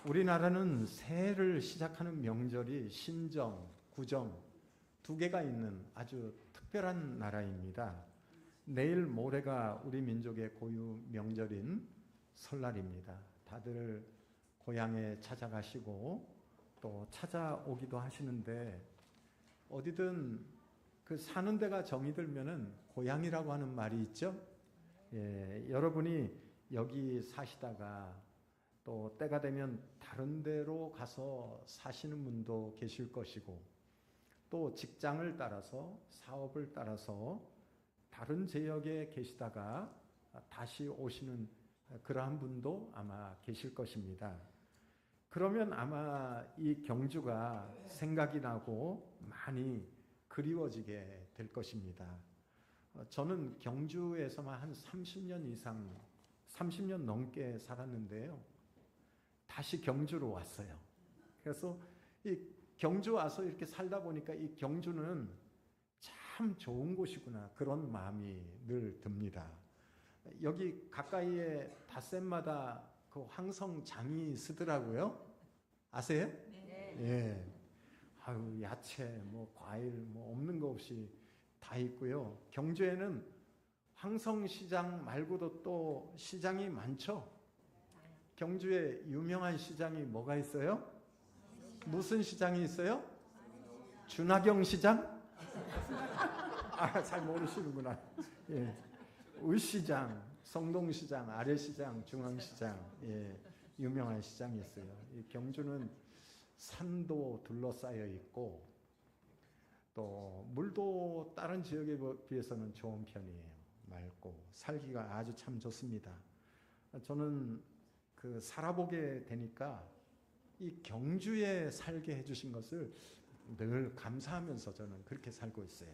우리나라는 새해를 시작하는 명절이 신정, 구정 두 개가 있는 아주 특별한 나라입니다. 내일 모레가 우리 민족의 고유 명절인 설날입니다. 다들 고향에 찾아가시고 또 찾아오기도 하시는데 어디든 그 사는 데가 정이 들면은 고향이라고 하는 말이 있죠. 여러분이 여기 사시다가 또 때가 되면 다른 데로 가서 사시는 분도 계실 것이고 또 직장을 따라서 사업을 따라서 다른 지역에 계시다가 다시 오시는 그러한 분도 아마 계실 것입니다. 그러면 아마 이 경주가 생각이 나고 많이 그리워지게 될 것입니다. 저는 경주에서만 한 30년 이상, 30년 넘게 살았는데요. 다시 경주로 왔어요. 그래서 이 경주 와서 이렇게 살다 보니까 이 경주는 참 좋은 곳이구나 그런 마음이 늘 듭니다. 여기 가까이에 닷새마다 그 황성장이 쓰더라고요. 아세요? 네. 예. 아유, 야채, 뭐 과일, 뭐 없는 거 없이 다 있고요. 경주에는 황성시장 말고도 또 시장이 많죠. 경주에 유명한 시장이 뭐가 있어요? 무슨 시장이 있어요? 준하경 시장? 잘 모르시는구나. 예. 의시장, 성동시장, 아래시장, 중앙시장, 유명한 시장이 있어요. 이 경주는 산도 둘러싸여 있고 또 물도 다른 지역에 비해서는 좋은 편이에요. 맑고 살기가 아주 참 좋습니다. 저는 그 살아보게 되니까 이 경주에 살게 해주신 것을 늘 감사하면서 저는 그렇게 살고 있어요.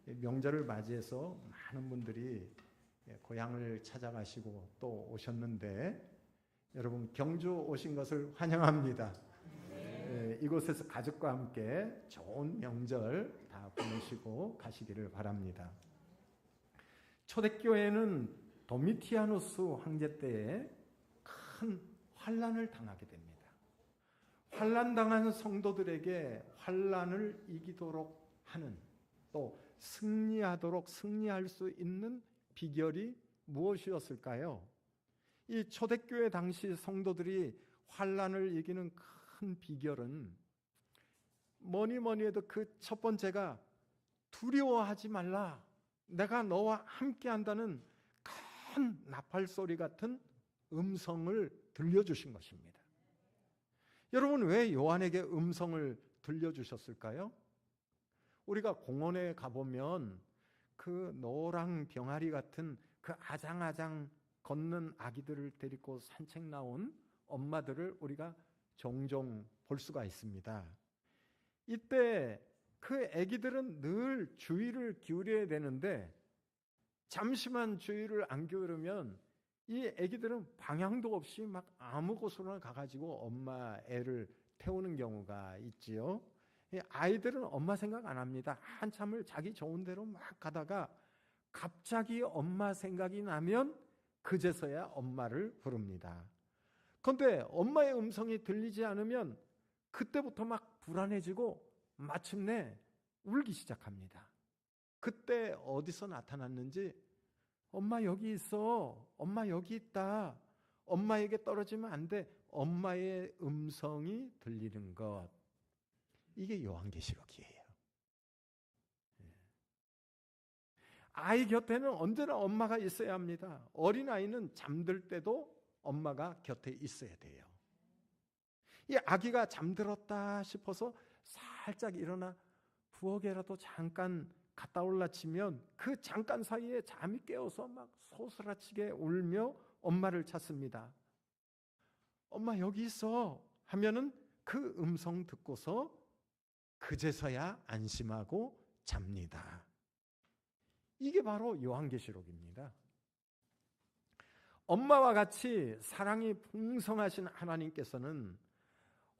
명절을 맞이해서 많은 분들이 고향을 찾아가시고 또 오셨는데 여러분 경주 오신 것을 환영합니다. 이곳에서 가족과 함께 좋은 명절 다 보내시고 가시기를 바랍니다. 초대교회는 도미티아누스 황제 때에 큰 환난을 당하게 됩니다. 환난당한 성도들에게 환난을 이기도록 하는 또 승리할 수 있는 비결이 무엇이었을까요? 이 초대교회 당시 성도들이 환난을 이기는 큰 비결은 뭐니 해도 그 첫 번째가 두려워하지 말라. 내가 너와 함께 한다는 큰 나팔 소리 같은 음성을 들려주신 것입니다. 여러분 왜 요한에게 음성을 들려주셨을까요? 우리가 공원에 가보면 그 노랑 병아리 같은 그 아장아장 걷는 아기들을 데리고 산책 나온 엄마들을 우리가 종종 볼 수가 있습니다. 이때 그 아기들은 늘 주의를 기울여야 되는데 잠시만 주의를 안 기울이면 이 아기들은 방향도 없이 막 아무 곳으로나 가가지고 엄마 애를 태우는 경우가 있지요. 아이들은 엄마 생각 안 합니다. 한참을 자기 좋은 대로 막 가다가 갑자기 엄마 생각이 나면 그제서야 엄마를 부릅니다. 그런데 엄마의 음성이 들리지 않으면 그때부터 막 불안해지고 마침내 울기 시작합니다. 그때 어디서 나타났는지 엄마 여기 있어. 엄마 여기 있다. 엄마에게 떨어지면 안 돼. 엄마의 음성이 들리는 것. 이게 요한계시록이에요. 아이 곁에는 언제나 엄마가 있어야 합니다. 어린아이는 잠들 때도 엄마가 곁에 있어야 돼요. 이 아기가 잠들었다 싶어서 살짝 일어나 부엌에라도 잠깐 갔다 올라치면 그 잠깐 사이에 잠이 깨어서 막 소스라치게 울며 엄마를 찾습니다. 엄마 여기 있어 하면은 그 음성 듣고서 그제서야 안심하고 잡니다. 이게 바로 요한계시록입니다. 엄마와 같이 사랑이 풍성하신 하나님께서는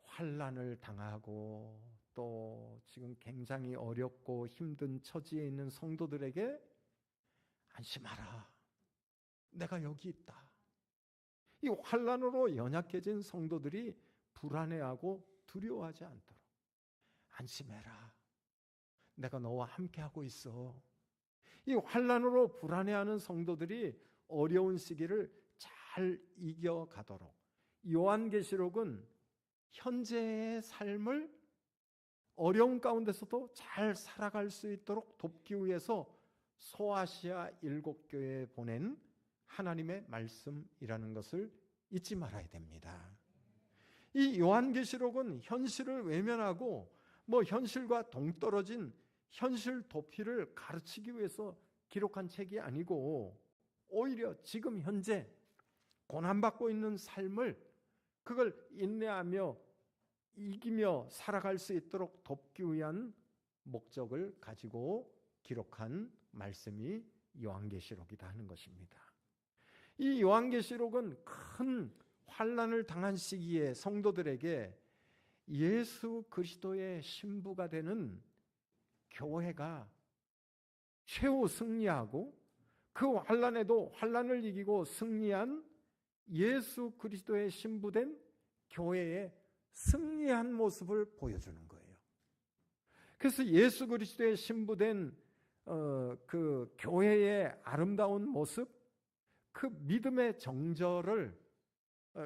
환난을 당하고 또 지금 굉장히 어렵고 힘든 처지에 있는 성도들에게 안심하라. 내가 여기 있다. 이 환난으로 연약해진 성도들이 불안해하고 두려워하지 않도록 안심해라. 내가 너와 함께하고 있어. 이 환난으로 불안해하는 성도들이 어려운 시기를 잘 이겨가도록 요한계시록은 현재의 삶을 어려운 가운데서도 잘 살아갈 수 있도록 돕기 위해서 소아시아 7교회에 보낸 하나님의 말씀이라는 것을 잊지 말아야 됩니다. 이 요한계시록은 현실을 외면하고 현실과 동떨어진 현실 도피를 가르치기 위해서 기록한 책이 아니고 오히려 지금 현재 고난받고 있는 삶을 그걸 인내하며 이기며 살아갈 수 있도록 돕기 위한 목적을 가지고 기록한 말씀이 요한계시록이다 하는 것입니다. 이 요한계시록은 큰 환난을 당한 시기에 성도들에게 예수 그리스도의 신부가 되는 교회가 최후 승리하고 그 환난에도 환난을 이기고 승리한 예수 그리스도의 신부된 교회의 승리한 모습을 보여주는 거예요. 그래서 예수 그리스도의 신부된 그 교회의 아름다운 모습, 그 믿음의 정절을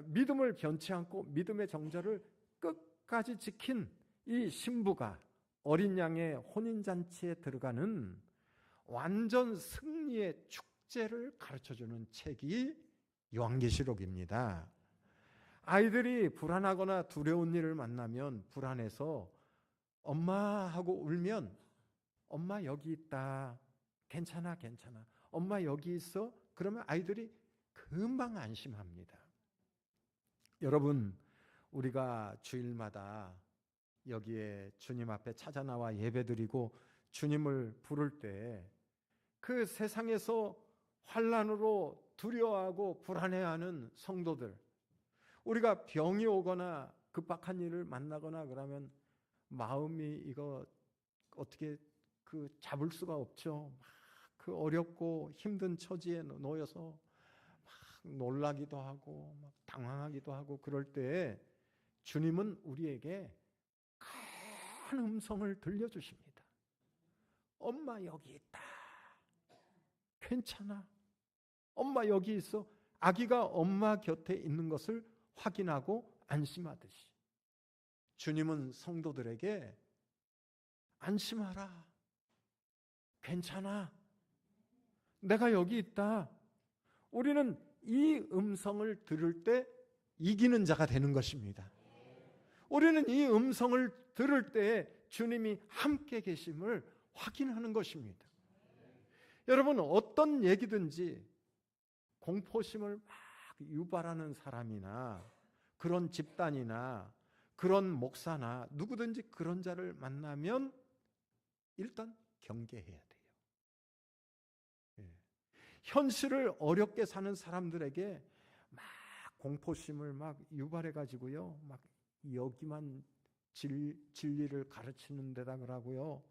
믿음을 변치 않고 믿음의 정절을 끝까지 지킨 이 신부가 어린 양의 혼인잔치에 들어가는 완전 승리의 축제를 가르쳐주는 책이 요한계시록입니다. 아이들이 불안하거나 두려운 일을 만나면 불안해서 엄마 하고 울면 엄마 여기 있다. 괜찮아 괜찮아. 엄마 여기 있어. 그러면 아이들이 금방 안심합니다. 여러분, 우리가 주일마다 여기에 주님 앞에 찾아 나와 예배드리고 주님을 부를 때 그 세상에서 환난으로 두려워하고 불안해하는 성도들, 우리가 병이 오거나 급박한 일을 만나거나 그러면 마음이 이거 어떻게 잡을 수가 없죠. 그 어렵고 힘든 처지에 놓여서 막 놀라기도 하고 막 당황하기도 하고 그럴 때 주님은 우리에게 큰 음성을 들려주십니다. 엄마 여기 있다. 괜찮아. 엄마 여기 있어. 아기가 엄마 곁에 있는 것을 확인하고 안심하듯이 주님은 성도들에게 안심하라. 괜찮아. 내가 여기 있다. 우리는 이 음성을 들을 때 이기는 자가 되는 것입니다. 우리는 이 음성을 들을 때 주님이 함께 계심을 확인하는 것입니다. 여러분, 어떤 얘기든지 공포심을 막 유발하는 사람이나 그런 집단이나 그런 목사나 누구든지 그런 자를 만나면 일단 경계해야 돼요. 현실을 어렵게 사는 사람들에게 막 공포심을 막 유발해 가지고요, 막 여기만 진리를 가르치는 데다 그러고요,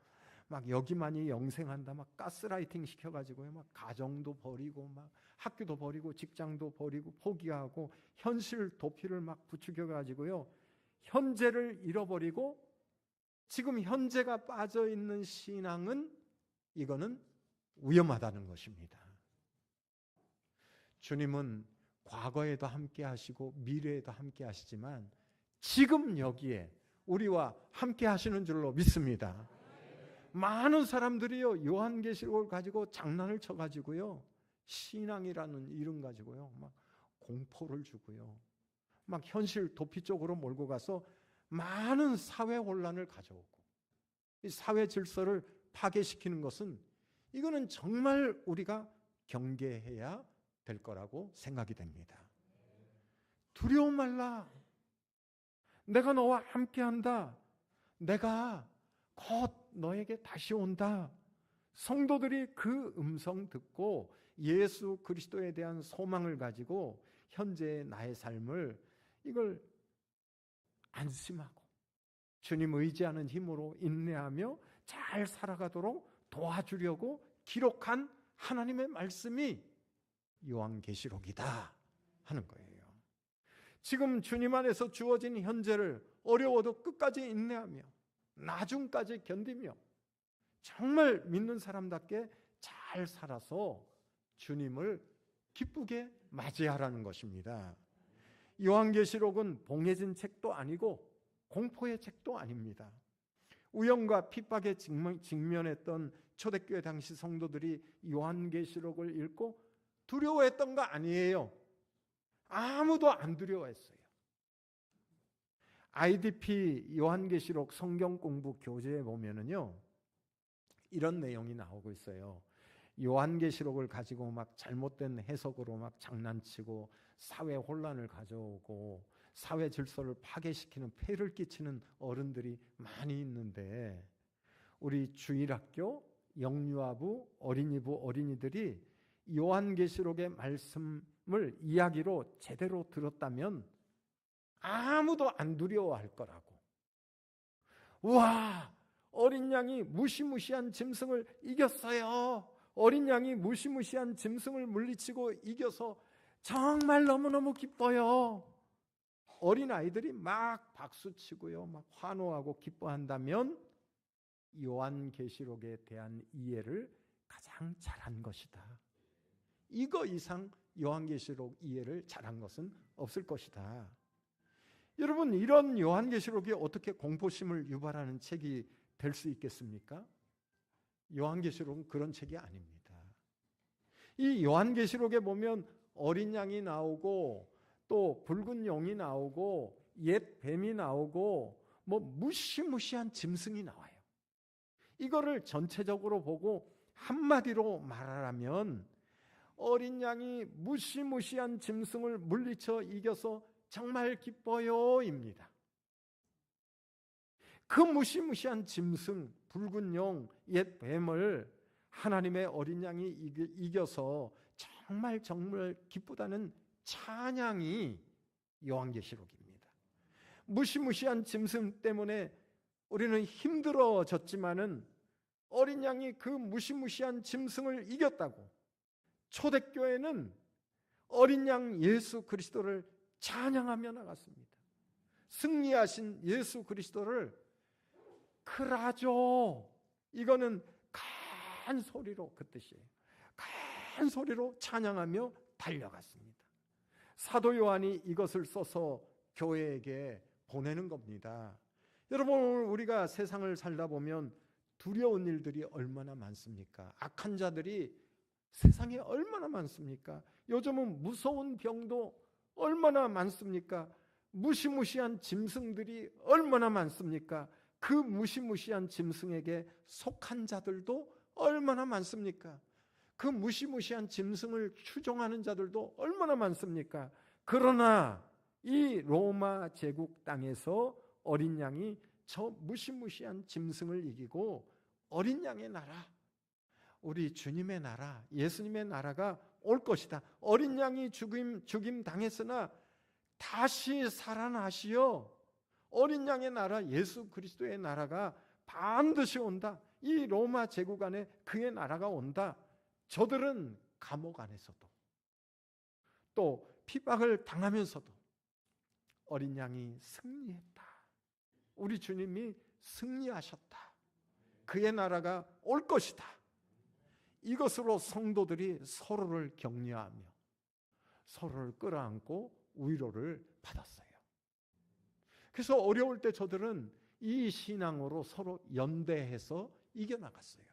막 여기만이 영생한다, 막 가스라이팅 시켜가지고요, 막 가정도 버리고, 막 학교도 버리고, 직장도 버리고, 포기하고, 현실 도피를 막 부추겨가지고요, 현재를 잃어버리고, 지금 현재가 빠져 있는 신앙은 이거는 위험하다는 것입니다. 주님은 과거에도 함께 하시고 미래에도 함께 하시지만 지금 여기에 우리와 함께 하시는 줄로 믿습니다. 많은 사람들이요, 요한계시록을 가지고 장난을 쳐가지고요, 신앙이라는 이름 가지고요, 막 공포를 주고요, 막 현실 도피 쪽으로 몰고 가서 많은 사회 혼란을 가져오고, 이 사회 질서를 파괴시키는 것은 이거는 정말 우리가 경계해야 될 거라고 생각이 됩니다. 두려워 말라. 내가 너와 함께한다. 내가 곧 너에게 다시 온다. 성도들이 그 음성 듣고 예수 그리스도에 대한 소망을 가지고 현재의 나의 삶을 이걸 안심하고 주님 의지하는 힘으로 인내하며 잘 살아가도록 도와주려고 기록한 하나님의 말씀이 요한계시록이다 하는 거예요. 지금 주님 안에서 주어진 현재를 어려워도 끝까지 인내하며 나중까지 견디며 정말 믿는 사람답게 잘 살아서 주님을 기쁘게 맞이하라는 것입니다. 요한계시록은 봉해진 책도 아니고 공포의 책도 아닙니다. 우영과 핍박에 직면했던 초대교회 당시 성도들이 요한계시록을 읽고 두려워했던 거 아니에요. 아무도 안 두려워했어요. IDP 요한계시록 성경 공부 교재에 보면은요, 이런 내용이 나오고 있어요. 요한계시록을 가지고 막 잘못된 해석으로 막 장난치고 사회 혼란을 가져오고 사회 질서를 파괴시키는 폐를 끼치는 어른들이 많이 있는데, 우리 주일학교, 영유아부, 어린이부 어린이들이 요한계시록의 말씀을 이야기로 제대로 들었다면 아무도 안 두려워할 거라고. 와, 어린 양이 무시무시한 짐승을 이겼어요. 어린 양이 무시무시한 짐승을 물리치고 이겨서 정말 너무너무 기뻐요. 어린 아이들이 막 박수치고요, 막 환호하고 기뻐한다면 요한계시록에 대한 이해를 가장 잘한 것이다. 이거 이상 요한계시록 이해를 잘한 것은 없을 것이다. 여러분, 이런 요한계시록이 어떻게 공포심을 유발하는 책이 될 수 있겠습니까? 요한계시록은 그런 책이 아닙니다. 이 요한계시록에 보면 어린 양이 나오고 또 붉은 용이 나오고 옛 뱀이 나오고 뭐 무시무시한 짐승이 나와요. 이거를 전체적으로 보고 한마디로 말하라면 어린 양이 무시무시한 짐승을 물리쳐 이겨서 정말 기뻐요입니다. 그 무시무시한 짐승, 붉은 용, 옛 뱀을 하나님의 어린 양이 이겨서 정말 기쁘다는 찬양이 요한계시록입니다. 무시무시한 짐승 때문에 우리는 힘들어졌지만은 어린 양이 그 무시무시한 짐승을 이겼다고 초대교회는 어린 양 예수 그리스도를 찬양하며 나갔습니다. 승리하신 예수 그리스도를 크라죠. 이거는 큰 소리로, 그 뜻이에요. 큰 소리로 찬양하며 달려갔습니다. 사도 요한이 이것을 써서 교회에게 보내는 겁니다. 여러분, 우리가 세상을 살다 보면 두려운 일들이 얼마나 많습니까? 악한 자들이 세상에 얼마나 많습니까? 요즘은 무서운 병도 얼마나 많습니까? 무시무시한 짐승들이 얼마나 많습니까? 그 무시무시한 짐승에게 속한 자들도 얼마나 많습니까? 그 무시무시한 짐승을 추종하는 자들도 얼마나 많습니까? 그러나 이 로마 제국 땅에서 어린 양이 저 무시무시한 짐승을 이기고 어린 양의 나라, 우리 주님의 나라, 예수님의 나라가 올 것이다. 어린 양이 죽임 당했으나 다시 살아나시어 어린 양의 나라, 예수 그리스도의 나라가 반드시 온다. 이 로마 제국 안에 그의 나라가 온다. 저들은 감옥 안에서도 또 핍박을 당하면서도 어린 양이 승리했다. 우리 주님이 승리하셨다. 그의 나라가 올 것이다. 이것으로 성도들이 서로를 격려하며 서로를 끌어안고 위로를 받았어요. 그래서 어려울 때 저들은 이 신앙으로 서로 연대해서 이겨나갔어요.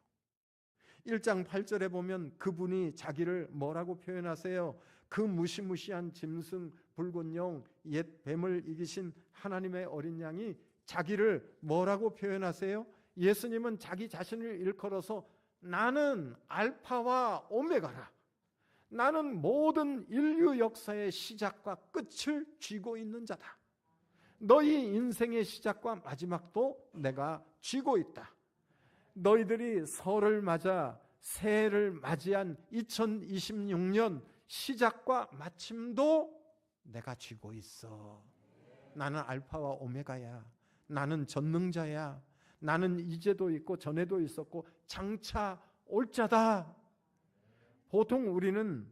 1장 8절에 보면 그분이 자기를 뭐라고 표현하세요? 그 무시무시한 짐승, 붉은 용, 옛 뱀을 이기신 하나님의 어린 양이 자기를 뭐라고 표현하세요? 예수님은 자기 자신을 일컬어서 나는 알파와 오메가라. 나는 모든 인류 역사의 시작과 끝을 쥐고 있는 자다. 너희 인생의 시작과 마지막도 내가 쥐고 있다. 너희들이 설을 맞아 새해를 맞이한 2026년 시작과 마침도 내가 쥐고 있어. 나는 알파와 오메가야. 나는 전능자야. 나는 이제도 있고 전에도 있었고 장차 올 자다. 보통 우리는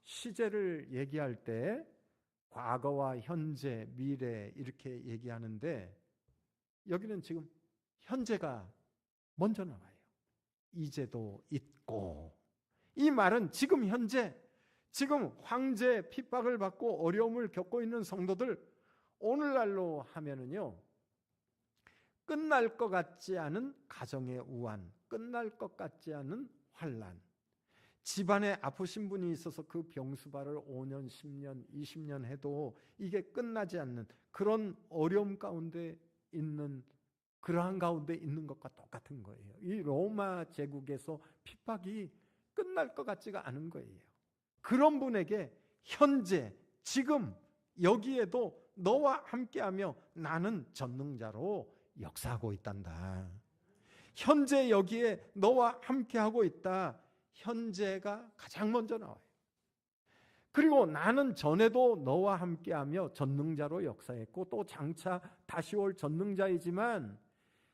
시제를 얘기할 때 과거와 현재, 미래 이렇게 얘기하는데 여기는 지금 현재가 먼저 나와요. 이제도 있고. 이 말은 지금 현재, 지금 황제 핍박을 받고 어려움을 겪고 있는 성도들, 오늘날로 하면은요, 끝날 것 같지 않은 가정의 우환, 끝날 것 같지 않은 환난, 집안에 아프신 분이 있어서 그 병수발을 5년, 10년, 20년 해도 이게 끝나지 않는 그런 어려움 가운데 있는, 그러한 가운데 있는 것과 똑같은 거예요. 이 로마 제국에서 핍박이 끝날 것 같지가 않은 거예요. 그런 분에게 현재, 지금 여기에도 너와 함께하며 나는 전능자로 역사하고 있단다. 현재 여기에 너와 함께하고 있다. 현재가 가장 먼저 나와요. 그리고 나는 전에도 너와 함께하며 전능자로 역사했고 또 장차 다시 올 전능자이지만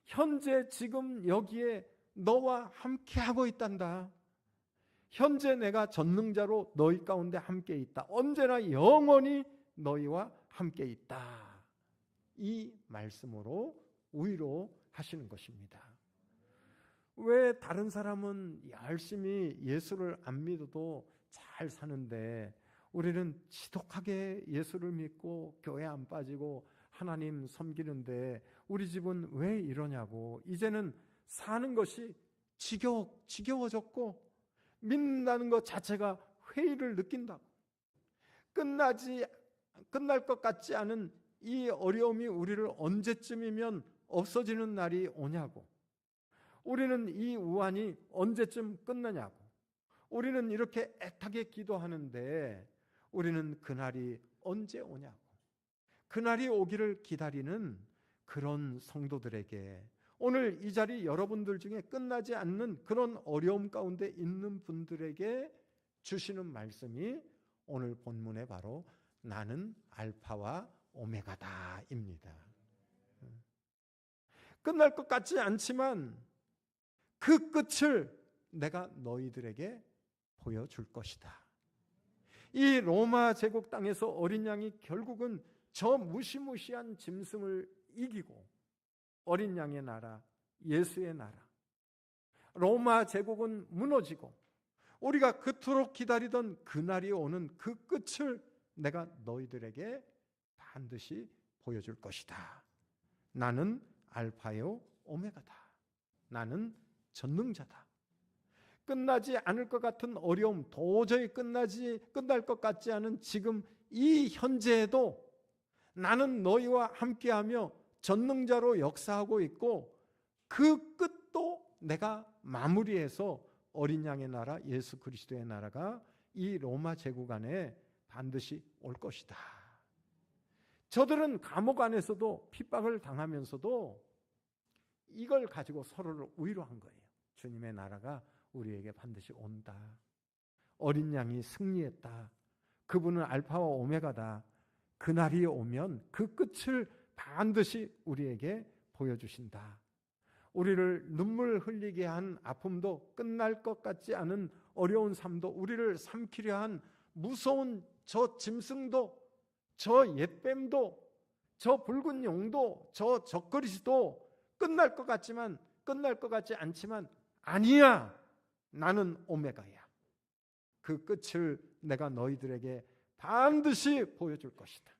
현재 지금 여기에 너와 함께하고 있단다. 현재 내가 전능자로 너희 가운데 함께 있다. 언제나 영원히 너희와 함께 있다. 이 말씀으로 위로하시는 것입니다. 왜 다른 사람은 열심히 예수를 안 믿어도 잘 사는데 우리는 지독하게 예수를 믿고 교회 안 빠지고 하나님 섬기는데 우리 집은 왜 이러냐고. 이제는 사는 것이 지겨워졌고 믿는다는 것 자체가 회의를 느낀다고. 끝날 것 같지 않은 이 어려움이 우리를 언제쯤이면 없어지는 날이 오냐고. 우리는 이 우환이 언제쯤 끝나냐고. 우리는 이렇게 애타게 기도하는데 우리는 그날이 언제 오냐고. 그날이 오기를 기다리는 그런 성도들에게, 오늘 이 자리 여러분들 중에 끝나지 않는 그런 어려움 가운데 있는 분들에게 주시는 말씀이 오늘 본문에 바로 나는 알파와 오메가다입니다. 끝날 것 같지 않지만 그 끝을 내가 너희들에게 보여줄 것이다. 이 로마 제국 땅에서 어린 양이 결국은 저 무시무시한 짐승을 이기고 어린 양의 나라, 예수의 나라, 로마 제국은 무너지고 우리가 그토록 기다리던 그날이 오는 그 끝을 내가 너희들에게 반드시 보여줄 것이다. 나는 알파요 오메가다. 나는 전능자다. 끝나지 않을 것 같은 어려움, 도저히 끝날 것 같지 않은 지금 이 현재에도 나는 너희와 함께하며 전능자로 역사하고 있고 그 끝도 내가 마무리해서 어린 양의 나라, 예수 그리스도의 나라가 이 로마 제국 안에 반드시 올 것이다. 저들은 감옥 안에서도 핍박을 당하면서도 이걸 가지고 서로를 위로한 거예요. 주님의 나라가 우리에게 반드시 온다. 어린 양이 승리했다. 그분은 알파와 오메가다. 그날이 오면 그 끝을 반드시 우리에게 보여주신다. 우리를 눈물 흘리게 한 아픔도, 끝날 것 같지 않은 어려운 삶도, 우리를 삼키려 한 무서운 저 짐승도, 저 옛뱀도, 저 붉은 용도, 저 적그리스도 끝날 것 같지만, 끝날 것 같지 않지만 아니야. 나는 오메가야. 그 끝을 내가 너희들에게 반드시 보여줄 것이다.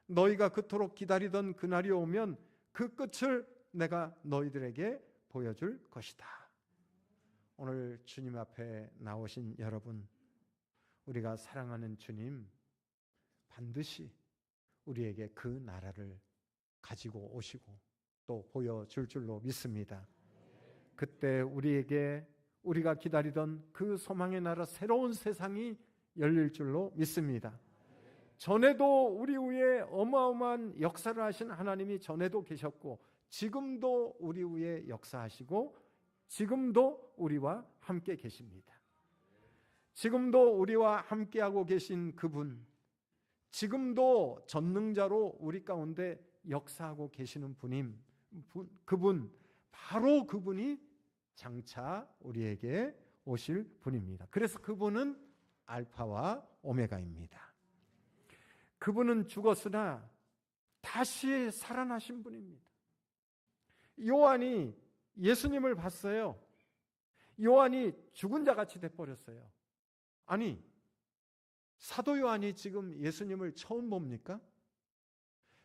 너희가 그토록 기다리던 그날이 오면 그 끝을 내가 너희들에게 보여줄 것이다. 오늘 주님 앞에 나오신 여러분, 우리가 사랑하는 주님 반드시 우리에게 그 나라를 가지고 오시고 또 보여줄 줄로 믿습니다. 그때 우리가 기다리던 그 소망의 나라, 새로운 세상이 열릴 줄로 믿습니다. 전에도 우리 위에 어마어마한 역사를 하신 하나님이 전에도 계셨고 지금도 우리 위에 역사하시고 지금도 우리와 함께 계십니다. 지금도 우리와 함께하고 계신 그분, 지금도 전능자로 우리 가운데 역사하고 계시는 그분, 바로 그분이 장차 우리에게 오실 분입니다. 그래서 그분은 알파와 오메가입니다. 그분은 죽었으나 다시 살아나신 분입니다. 요한이 예수님을 봤어요. 요한이 죽은 자같이 돼버렸어요. 아니, 사도 요한이 지금 예수님을 처음 봅니까?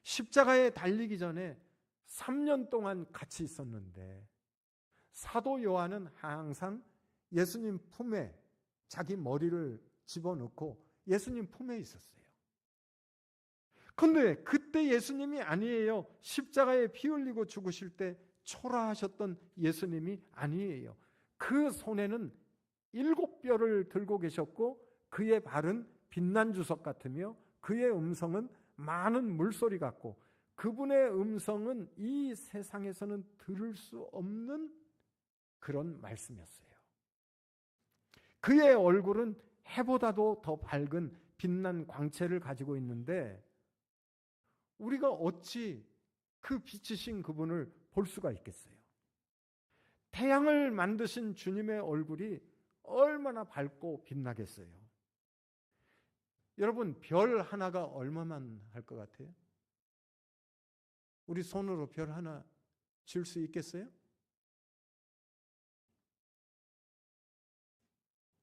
십자가에 달리기 전에 3년 동안 같이 있었는데 사도 요한은 항상 예수님 품에 자기 머리를 집어넣고 예수님 품에 있었어요. 그런데 그때 예수님이 아니에요. 십자가에 피 흘리고 죽으실 때 초라하셨던 예수님이 아니에요. 그 손에는 7뼈를 들고 계셨고 그의 발은 빛난 주석 같으며 그의 음성은 많은 물소리 같고 그분의 음성은 이 세상에서는 들을 수 없는 그런 말씀이었어요. 그의 얼굴은 해보다도 더 밝은 빛난 광채를 가지고 있는데 우리가 어찌 그 빛이신 그분을 볼 수가 있겠어요? 태양을 만드신 주님의 얼굴이 얼마나 밝고 빛나겠어요? 여러분, 별 하나가 얼마만 할 것 같아요? 우리 손으로 별 하나 질 수 있겠어요?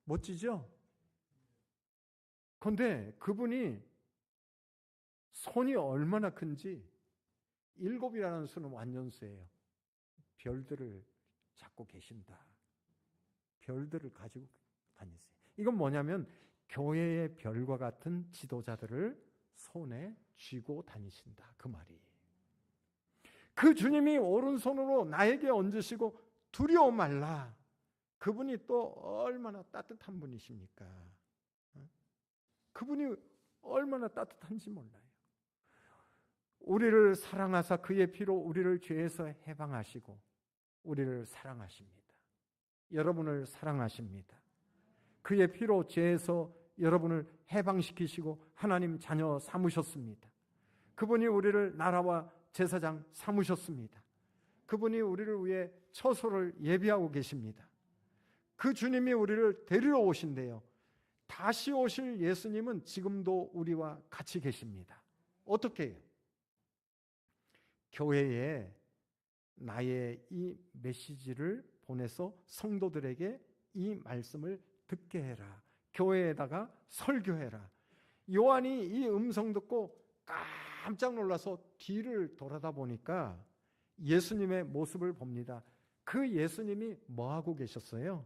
멋지죠? 그런데 그분이 손이 얼마나 큰지 7이라는 수는 완전수예요. 별들을 잡고 계신다. 별들을 가지고 다니세요. 이건 뭐냐면 교회의 별과 같은 지도자들을 손에 쥐고 다니신다. 그 말이에요. 그 주님이 오른손으로 나에게 얹으시고 두려워 말라. 그분이 또 얼마나 따뜻한 분이십니까? 그분이 얼마나 따뜻한지 몰라요. 우리를 사랑하사 그의 피로 우리를 죄에서 해방하시고 우리를 사랑하십니다. 여러분을 사랑하십니다. 그의 피로 죄에서 여러분을 해방시키시고 하나님 자녀 삼으셨습니다. 그분이 우리를 나라와 제사장 삼으셨습니다. 그분이 우리를 위해 처소를 예비하고 계십니다. 그 주님이 우리를 데리러 오신대요. 다시 오실 예수님은 지금도 우리와 같이 계십니다. 어떻게 해요? 교회에 나의 이 메시지를 보내서 성도들에게 이 말씀을 듣게 해라. 교회에다가 설교해라. 요한이 이 음성 듣고 깜짝 놀라서 뒤를 돌아다 보니까 예수님의 모습을 봅니다. 그 예수님이 뭐하고 계셨어요?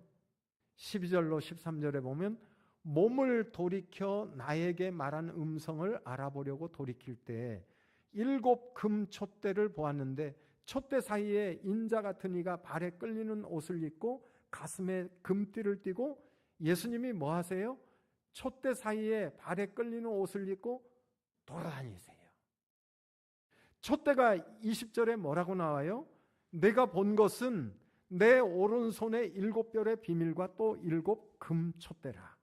12절로 13절에 보면 몸을 돌이켜 나에게 말한 음성을 알아보려고 돌이킬 때 7 금촛대를 보았는데 촛대 사이에 인자 같은 이가 발에 끌리는 옷을 입고 가슴에 금띠를 띠고 예수님이 뭐 하세요? 촛대 사이에 발에 끌리는 옷을 입고 돌아다니세요. 촛대가 20절에 뭐라고 나와요? 내가 본 것은 내 오른손에 7별의 비밀과 또 7 금촛대라.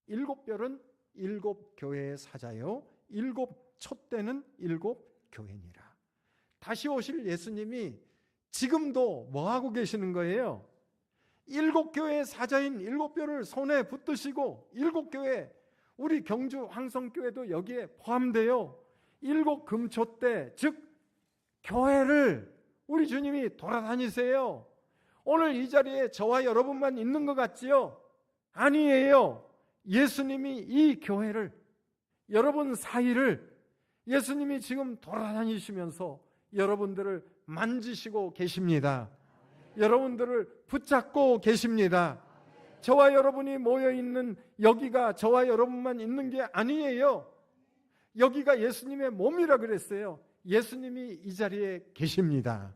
7별은 7 교회의 사자요 7 촛대는 7 교회니라. 다시 오실 예수님이 지금도 뭐 하고 계시는 거예요? 7 교회의 사자인 7별을 손에 붙드시고 7 교회, 우리 경주 황성교회도 여기에 포함돼요. 7 금촛대, 즉 교회를 우리 주님이 돌아다니세요. 오늘 이 자리에 저와 여러분만 있는 것 같지요? 아니에요. 예수님이 이 교회를, 여러분 사이를 예수님이 지금 돌아다니시면서 여러분들을 만지시고 계십니다. 여러분들을 붙잡고 계십니다. 저와 여러분이 모여있는 여기가 저와 여러분만 있는 게 아니에요. 여기가 예수님의 몸이라 그랬어요. 예수님이 이 자리에 계십니다.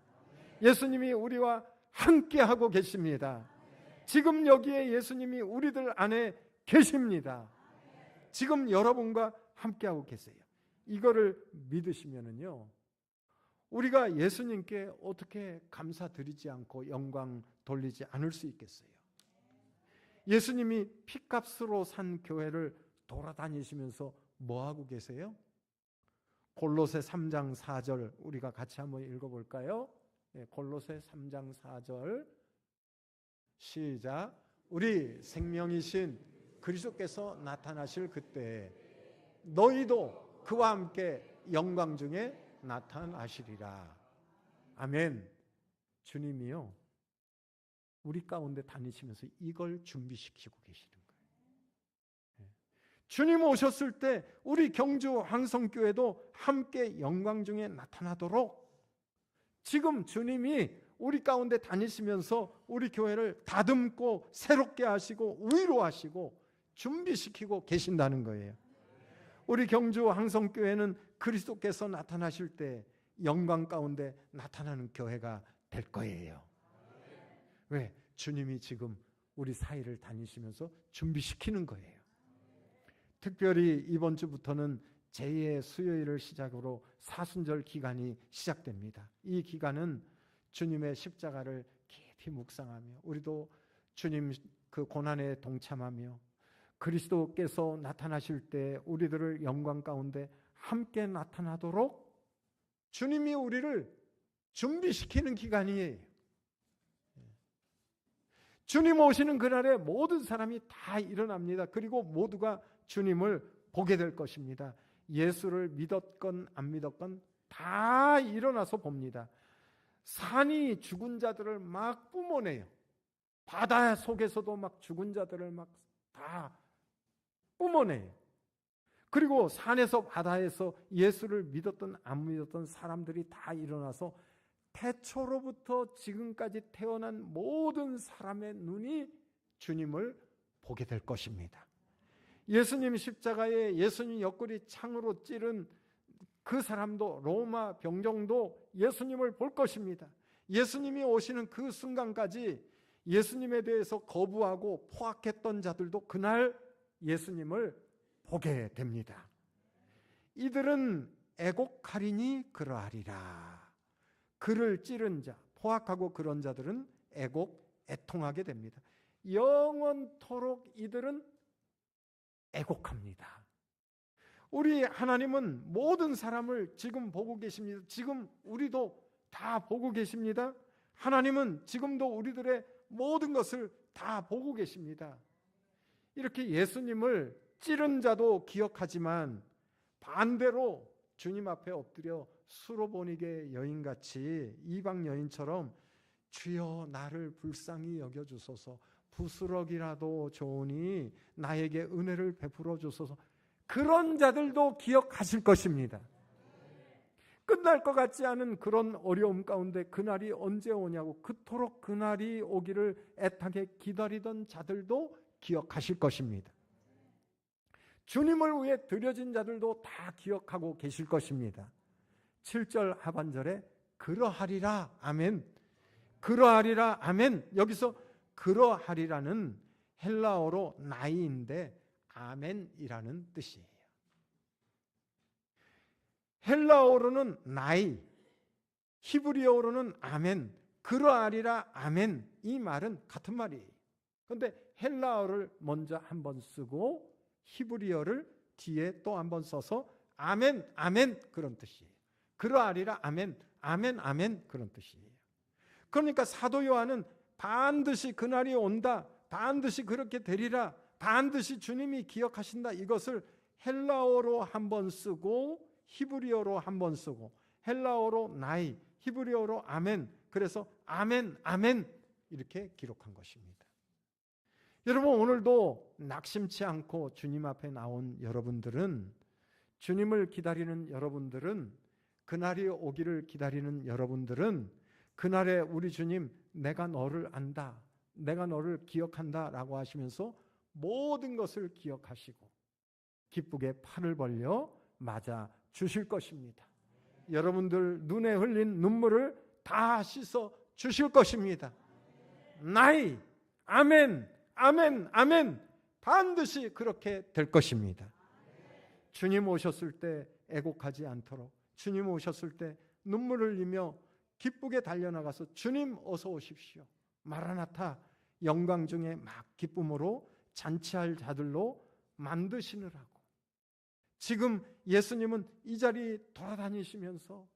예수님이 우리와 함께하고 계십니다. 지금 여기에 예수님이 우리들 안에 계십니다. 지금 여러분과 함께하고 계세요. 이거를 믿으시면은요, 우리가 예수님께 어떻게 감사드리지 않고 영광 돌리지 않을 수 있겠어요? 예수님이 피값으로 산 교회를 돌아다니시면서 뭐 하고 계세요? 골로새 3장 4절 우리가 같이 한번 읽어볼까요? 네, 골로새 3장 4절 시작. 우리 생명이신 그리스도께서 나타나실 그때 너희도 그와 함께 영광 중에 나타나시리라. 아멘. 주님이요, 우리 가운데 다니시면서 이걸 준비시키고 계시는 거예요. 주님 오셨을 때 우리 경주 황성교회도 함께 영광 중에 나타나도록 지금 주님이 우리 가운데 다니시면서 우리 교회를 다듬고 새롭게 하시고 위로하시고 준비시키고 계신다는 거예요. 우리 경주 황성교회는 그리스도께서 나타나실 때 영광 가운데 나타나는 교회가 될 거예요. 왜? 주님이 지금 우리 사이를 다니시면서 준비시키는 거예요. 특별히 이번 주부터는 제2의 수요일을 시작으로 사순절 기간이 시작됩니다. 이 기간은 주님의 십자가를 깊이 묵상하며 우리도 주님 그 고난에 동참하며 그리스도께서 나타나실 때 우리들을 영광 가운데 함께 나타나도록 주님이 우리를 준비시키는 기간이에요. 주님 오시는 그날에 모든 사람이 다 일어납니다. 그리고 모두가 주님을 보게 될 것입니다. 예수를 믿었건 안 믿었건 다 일어나서 봅니다. 산이 죽은 자들을 막 뿜어내요. 바다 속에서도 막 죽은 자들을 막 다 뿜어내요. 그리고 산에서 바다에서 예수를 믿었던 안 믿었던 사람들이 다 일어나서 태초로부터 지금까지 태어난 모든 사람의 눈이 주님을 보게 될 것입니다. 예수님 십자가에 예수님 옆구리 창으로 찌른 그 사람도 로마 병정도 예수님을 볼 것입니다. 예수님이 오시는 그 순간까지 예수님에 대해서 거부하고 포악했던 자들도 그날 예수님을 보게 됩니다. 이들은 애곡하리니 그러하리라. 그를 찌른 자, 포악하고 그런 자들은 애통하게 됩니다. 영원토록 이들은 애곡합니다. 우리 하나님은 모든 사람을 지금 보고 계십니다. 지금 우리도 다 보고 계십니다. 하나님은 지금도 우리들의 모든 것을 다 보고 계십니다. 이렇게 예수님을 찌른 자도 기억하지만 반대로 주님 앞에 엎드려 수로보니게 여인같이 이방 여인처럼 주여 나를 불쌍히 여겨주소서, 부스럭이라도 좋으니 나에게 은혜를 베풀어 주소서, 그런 자들도 기억하실 것입니다. 끝날 것 같지 않은 그런 어려움 가운데 그날이 언제 오냐고 그토록 그날이 오기를 애타게 기다리던 자들도 기억하실 것입니다. 주님을 위해 드려진 자들도 다 기억하고 계실 것입니다. 7절 하반절에 그러하리라 아멘, 그러하리라 아멘. 여기서 그러하리라는 헬라어로 나이인데 아멘이라는 뜻이에요. 헬라어로는 나이, 히브리어로는 아멘, 그러하리라 아멘. 이 말은 같은 말이에요. 그런데 헬라어를 먼저 한번 쓰고 히브리어를 뒤에 또 한번 써서 아멘, 아멘 그런 뜻이에요. 그러하리라 아멘, 아멘, 아멘 그런 뜻이에요. 그러니까 사도 요한은 반드시 그날이 온다, 반드시 그렇게 되리라, 반드시 주님이 기억하신다, 이것을 헬라어로 한번 쓰고 히브리어로 한번 쓰고 헬라어로 나이, 히브리어로 아멘, 그래서 아멘, 아멘 이렇게 기록한 것입니다. 여러분, 오늘도 낙심치 않고 주님 앞에 나온 여러분들은, 주님을 기다리는 여러분들은, 그날이 오기를 기다리는 여러분들은 그날에 우리 주님 내가 너를 안다, 내가 너를 기억한다 라고 하시면서 모든 것을 기억하시고 기쁘게 팔을 벌려 맞아 주실 것입니다. 여러분들 눈에 흘린 눈물을 다 씻어 주실 것입니다. 나이, 아멘, 아멘, 아멘. 반드시 그렇게 될 것입니다. 주님 오셨을 때 애곡하지 않도록, 주님 오셨을 때 눈물을 흘리며 기쁘게 달려나가서 주님 어서 오십시오, 마라나타, 영광 중에 막 기쁨으로 잔치할 자들로 만드시느라고. 지금 예수님은 이 자리 돌아다니시면서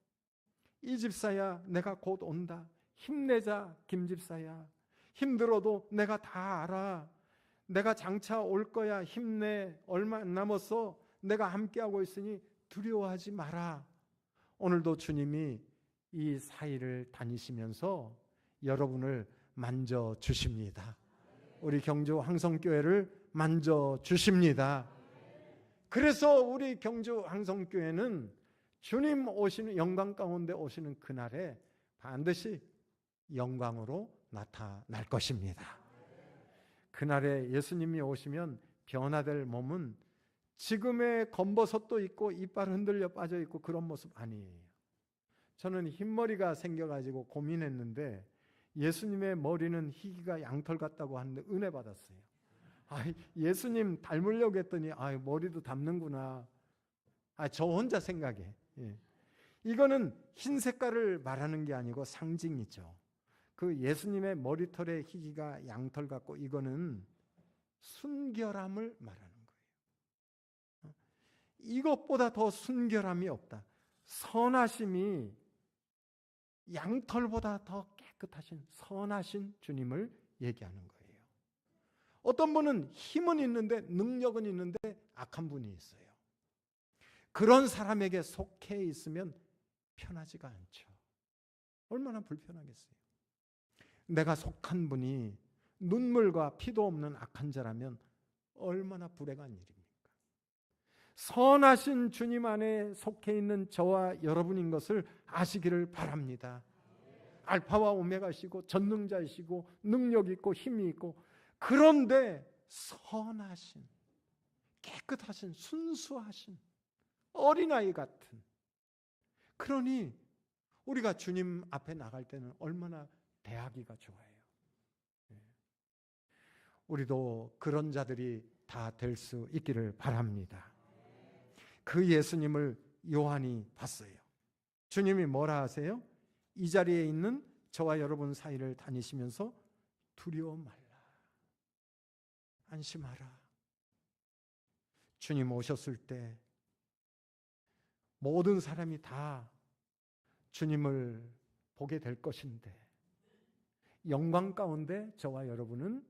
이 집사야 내가 곧 온다, 힘내자 김 집사야, 힘들어도 내가 다 알아, 내가 장차 올 거야, 힘내, 얼마 안 남았어, 내가 함께하고 있으니 두려워하지 마라. 오늘도 주님이 이 사이를 다니시면서 여러분을 만져주십니다. 우리 경주 황성교회를 만져주십니다. 그래서 우리 경주 황성교회는 주님 오시는 영광 가운데 오시는 그날에 반드시 영광으로 나타날 것입니다. 그날에 예수님이 오시면 변화될 몸은 지금의 검버섯도 있고 이빨 흔들려 빠져 있고 그런 모습 아니에요. 저는 흰머리가 생겨가지고 고민했는데 예수님의 머리는 희귀가 양털 같다고 하는데 은혜 받았어요. 예수님 닮으려고 했더니 머리도 닮는구나. 저 혼자 생각해. 이거는 흰 색깔을 말하는 게 아니고 상징이죠. 그 예수님의 머리털의 희귀가 양털 같고 이거는 순결함을 말하는 거예요. 이것보다 더 순결함이 없다. 선하심이 양털보다 더 깨끗하신 선하신 주님을 얘기하는 거예요. 어떤 분은 힘은 있는데 능력은 있는데 악한 분이 있어요. 그런 사람에게 속해 있으면 편하지가 않죠. 얼마나 불편하겠어요. 내가 속한 분이 눈물과 피도 없는 악한 자라면 얼마나 불행한 일입니까? 선하신 주님 안에 속해 있는 저와 여러분인 것을 아시기를 바랍니다. 알파와 오메가시고 전능자이시고 능력 있고 힘이 있고, 그런데 선하신, 깨끗하신, 순수하신 어린아이 같은, 그러니 우리가 주님 앞에 나갈 때는 얼마나 대하기가 좋아요. 우리도 그런 자들이 다 될 수 있기를 바랍니다. 그 예수님을 요한이 봤어요. 주님이 뭐라 하세요? 이 자리에 있는 저와 여러분 사이를 다니시면서 두려워 말라, 안심하라. 주님 오셨을 때 모든 사람이 다 주님을 보게 될 것인데, 영광 가운데 저와 여러분은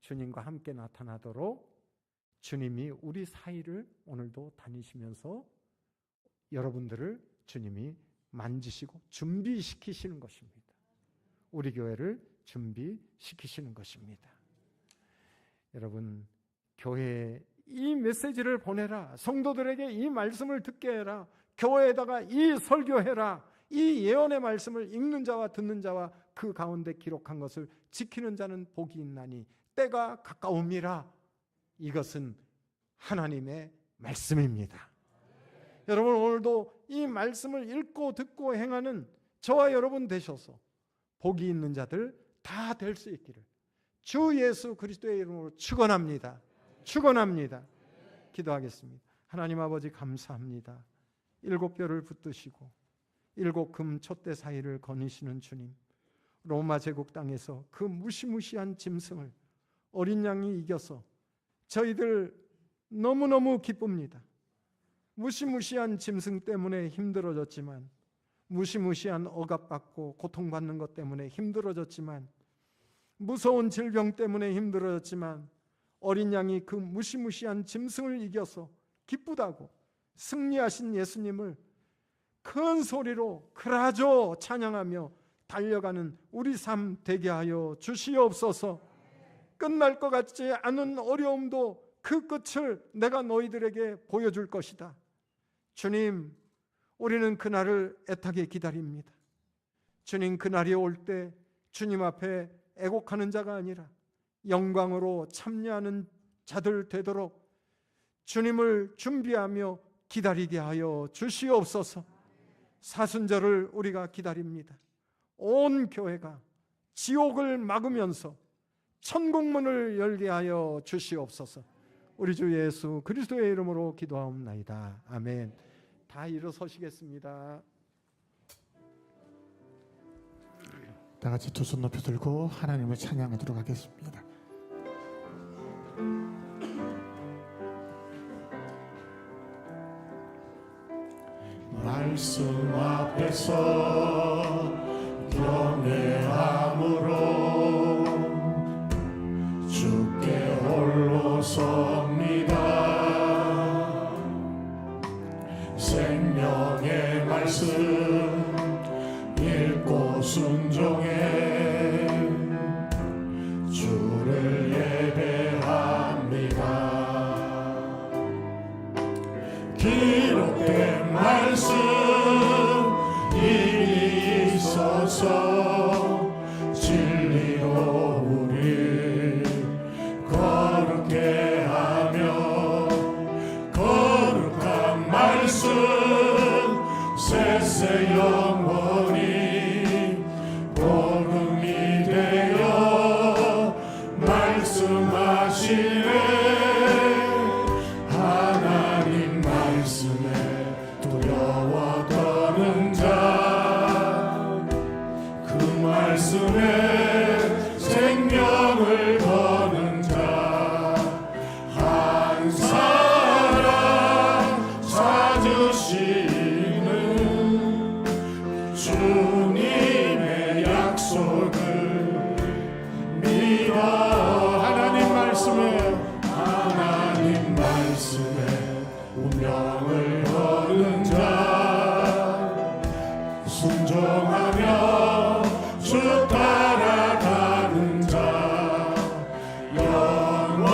주님과 함께 나타나도록 주님이 우리 사이를 오늘도 다니시면서 여러분들을 주님이 만지시고 준비시키시는 것입니다. 우리 교회를 준비시키시는 것입니다. 여러분, 교회에 이 메시지를 보내라. 성도들에게 이 말씀을 듣게 해라. 교회에다가 이 설교해라. 이 예언의 말씀을 읽는 자와 듣는 자와 그 가운데 기록한 것을 지키는 자는 복이 있나니 때가 가까움이라. 이것은 하나님의 말씀입니다. 여러분, 오늘도 이 말씀을 읽고 듣고 행하는 저와 여러분 되셔서 복이 있는 자들 다 될 수 있기를 주 예수 그리스도의 이름으로 축원합니다. 축원합니다. 기도하겠습니다. 하나님 아버지, 감사합니다. 7뼈를 붙드시고 7금 촛대 사이를 거니시는 주님, 로마 제국 땅에서 그 무시무시한 짐승을 어린 양이 이겨서 저희들 너무너무 기쁩니다. 무시무시한 짐승 때문에 힘들어졌지만, 무시무시한 억압받고 고통받는 것 때문에 힘들어졌지만, 무서운 질병 때문에 힘들어졌지만, 어린 양이 그 무시무시한 짐승을 이겨서 기쁘다고 승리하신 예수님을 큰 소리로 그라조 찬양하며 달려가는 우리 삶 되게 하여 주시옵소서. 끝날 것 같지 않은 어려움도 그 끝을 내가 너희들에게 보여줄 것이다. 주님, 우리는 그날을 애타게 기다립니다. 주님, 그날이 올 때 주님 앞에 애곡하는 자가 아니라 영광으로 참여하는 자들 되도록 주님을 준비하며 기다리게 하여 주시옵소서. 사순절을 우리가 기다립니다. 온 교회가 지옥을 막으면서 천국문을 열게 하여 주시옵소서. 우리 주 예수 그리스도의 이름으로 기도하옵나이다. 아멘. 다 일어서시겠습니다. 다 같이 두 손 높이 들고 하나님을 찬양하도록 하겠습니다. 말씀 앞에서 경외함으로 주께 홀로 섭니다. 순종해 주를 예배합니다. 기록된 말씀 이미 있어서 진리로 우리 거룩해 하며 거룩한 말씀 세세 영원히 복음이 되어 말씀하시네. 하나님 말씀에 두려워 떠는 자, 그 말씀에 생명을 거는 자, 한 사람 찾으시는 주님의 약속을 믿어. 하나님 말씀에 운명을 거는 자, 순종하며 주 따라가는 자, 영원한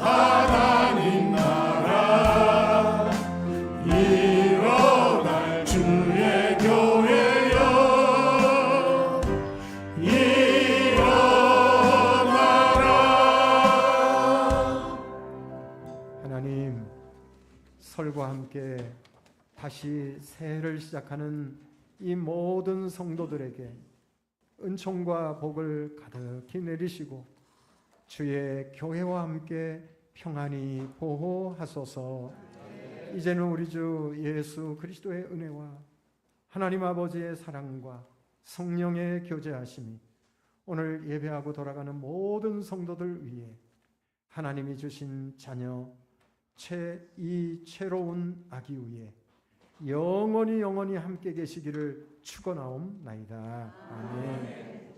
하나님 나라 일어날 주의 교회여 일어나라. 하나님, 설과 함께 다시 새해를 시작하는 이 모든 성도들에게 은총과 복을 가득히 내리시고 주의 교회와 함께 평안히 보호하소서. 이제는 우리 주 예수 그리스도의 은혜와 하나님 아버지의 사랑과 성령의 교제하심이 오늘 예배하고 돌아가는 모든 성도들 위해 하나님이 주신 자녀 이 최로운 아기 위에 영원히 함께 계시기를 축원하옵나이다. 아멘.